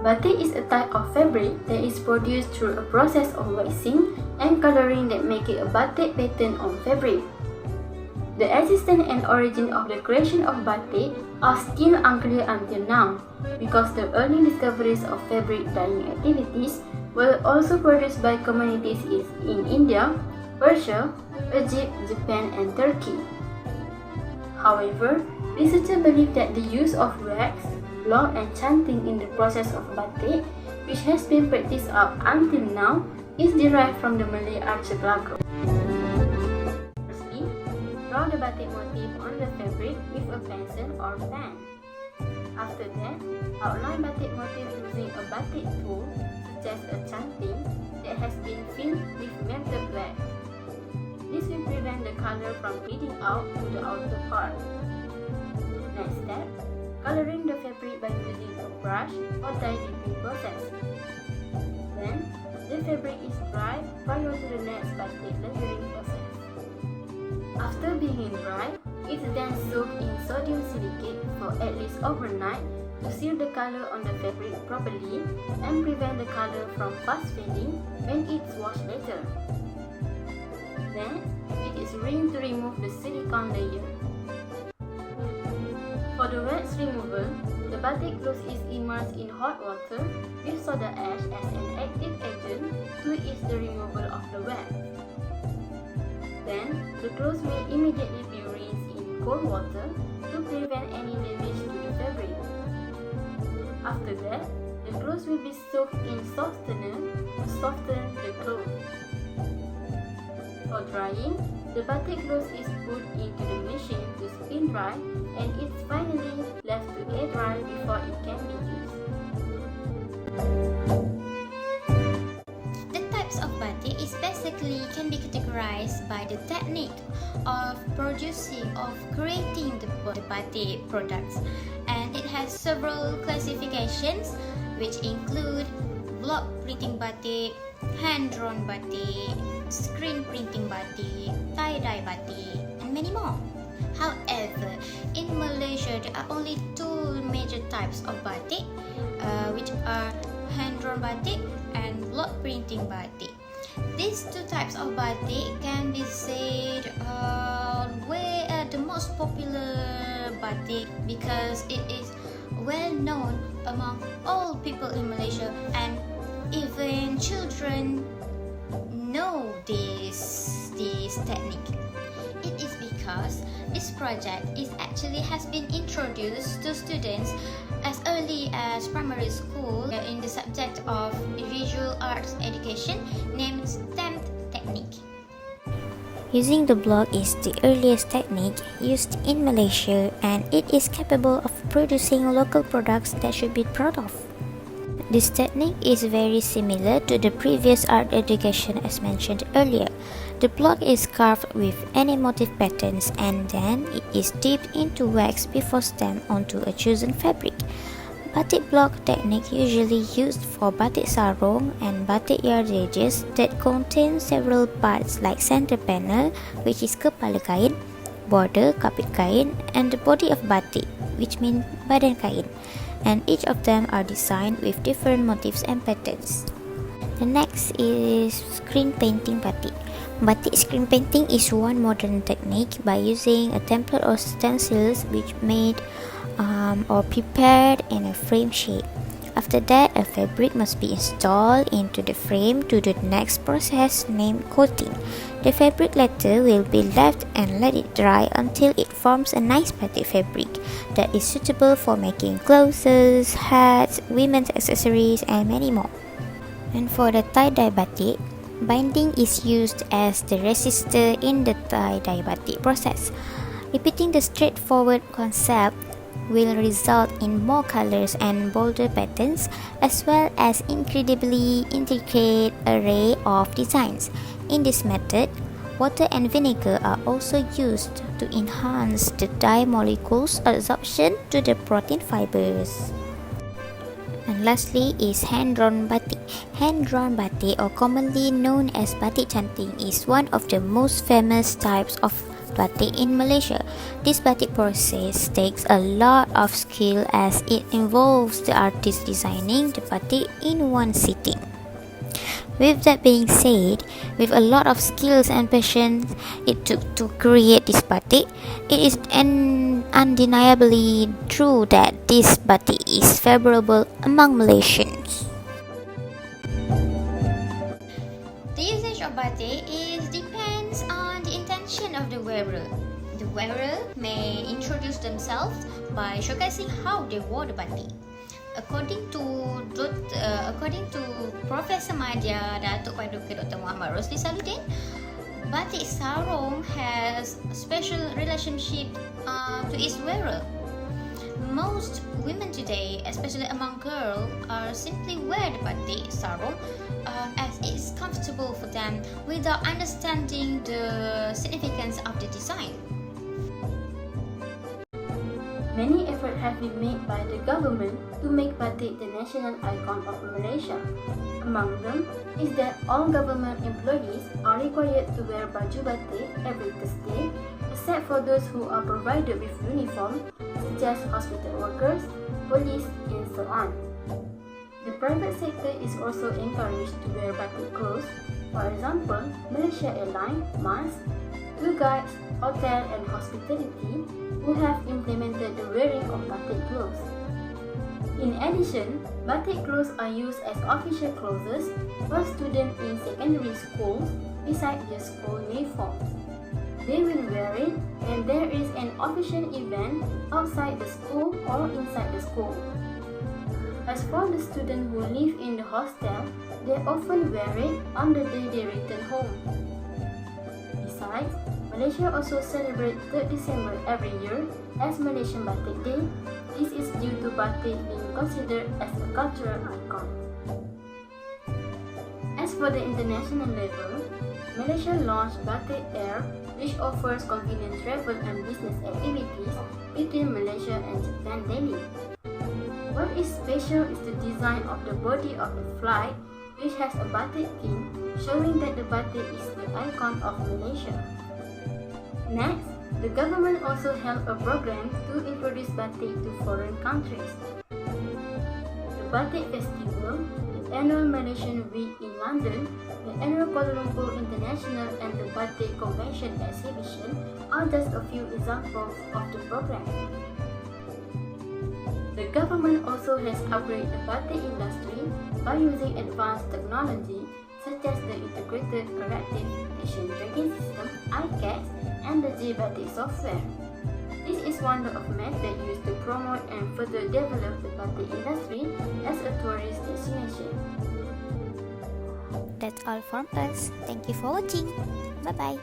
Batik is a type of fabric that is produced through a process of waxing and coloring that make it a batik pattern on fabric. The existence and origin of the creation of batik are still unclear until now, because the early discoveries of fabric dyeing activities were also produced by communities in India, Persia, Egypt, Japan, and Turkey. However, researchers believe that the use of wax, block, and chanting in the process of batik, which has been practiced up until now, is derived from the Malay archipelago. Firstly, draw the batik motif on the fabric with a pencil or pen. After that, outline batik motif using a batik tool such as a chanting that has been filled with melted wax. This will prevent the color from bleeding out to the outer part. Next step, coloring the fabric by using a brush or dye dipping process. Then, the fabric is dried prior to the next batik layering process. After being dried, it is then soaked in sodium silicate for at least overnight to seal the color on the fabric properly and prevent the color from fast fading when it's washed later. Then, it is rinsed to remove the silicone layer. For the wax removal, the batik cloth is immersed in hot water with soda ash as an active agent to ease the removal of the wax. Then, the cloth may immediately be rinsed in cold water to prevent any damage to the fabric. After that, the cloth will be soaked in softener to soften the cloth. For drying, the batik cloth is put into the machine to spin dry and it's finally left to air dry before it can be used. The types of batik is basically can be categorized by the technique of creating the batik products, and it has several classifications which include block printing batik, hand-drawn batik, screen printing batik, tie-dye batik, and many more. However, in Malaysia, there are only two major types of batik, which are hand-drawn batik and block printing batik. These two types of batik can be said the most popular batik because it is well known among all people in Malaysia, and even children know this technique. It is because this project has been introduced to students as early as primary school in the subject of visual arts education named STEM technique. Using the block is the earliest technique used in Malaysia, and it is capable of producing local products that should be proud of. This technique is very similar to the previous art education as mentioned earlier. The block is carved with any motif patterns and then it is dipped into wax before stamped onto a chosen fabric. Batik block technique usually used for batik sarung and batik yardages that contain several parts like center panel, which is kepala kain, border, kapit kain, and the body of batik, which means badan kain, and each of them are designed with different motifs and patterns. The next is screen painting batik. Batik screen painting is one modern technique by using a template or stencils which made or prepared in a frame shape. After that, a fabric must be installed into the frame to do the next process named coating. The fabric later will be left and let it dry until it forms a nice batik fabric that is suitable for making clothes, hats, women's accessories, and many more. And for the tie-dye batik, binding is used as the resistor in the tie-dye batik process. Repeating the straightforward concept will result in more colors and bolder patterns, as well as incredibly intricate array of designs. In this method, water and vinegar are also used to enhance the dye molecules absorption to the protein fibers. And lastly is hand-drawn batik. Hand-drawn batik, or commonly known as batik canting, is one of the most famous types of batik in Malaysia. This batik process takes a lot of skill as it involves the artist designing the batik in one sitting. With that being said, with a lot of skills and passion it took to create this batik, it is undeniably true that this batik is favorable among Malaysians. The usage of batik depends on the intention of the wearer. The wearer may introduce themselves by showcasing how they wore the batik. According to Professor Madya Datuk Paduka Dr. Muhammad Roslan, batik sarung has a special relationship to its wearer. Most women today, especially among girls, are simply wear the batik sarung as it is comfortable for them without understanding the significance of the design. Many efforts have been made by the government to make batik the national icon of Malaysia. Among them is that all government employees are required to wear baju batik every Thursday, except for those who are provided with uniform, such as hospital workers, police, and so on. The private sector is also encouraged to wear batik clothes. For example, Malaysia Airlines, MAS, tour guides, hotel and hospitality who have implemented the wearing of batik clothes. In addition, batik clothes are used as official clothes for students in secondary schools beside their school uniforms. They will wear it when there is an official event outside the school or inside the school. As for the students who live in the hostel, they often wear it on the day they return home. Besides, Malaysia also celebrates 3rd December every year as Malaysian Batik Day. This is due to batik being considered as a cultural icon. As for the international level, Malaysia launched Batik Air, which offers convenient travel and business activities between Malaysia and Japan daily. What is special is the design of the body of the flight, which has a batik theme, showing that the batik is the icon of Malaysia. Next, the government also held a program to introduce batik to foreign countries. The Batik Festival, the annual Malaysian Week in London, the annual Kuala Lumpur International and the Batik Convention Exhibition are just a few examples of the program. The government also has upgraded the batik industry by using advanced technology such as the Integrated Corrective Action Tracking System (ICAT) and the Batik software. This is one of methods used to promote and further develop the batik industry as a tourist destination. That's all from us. Thank you for watching. Bye bye.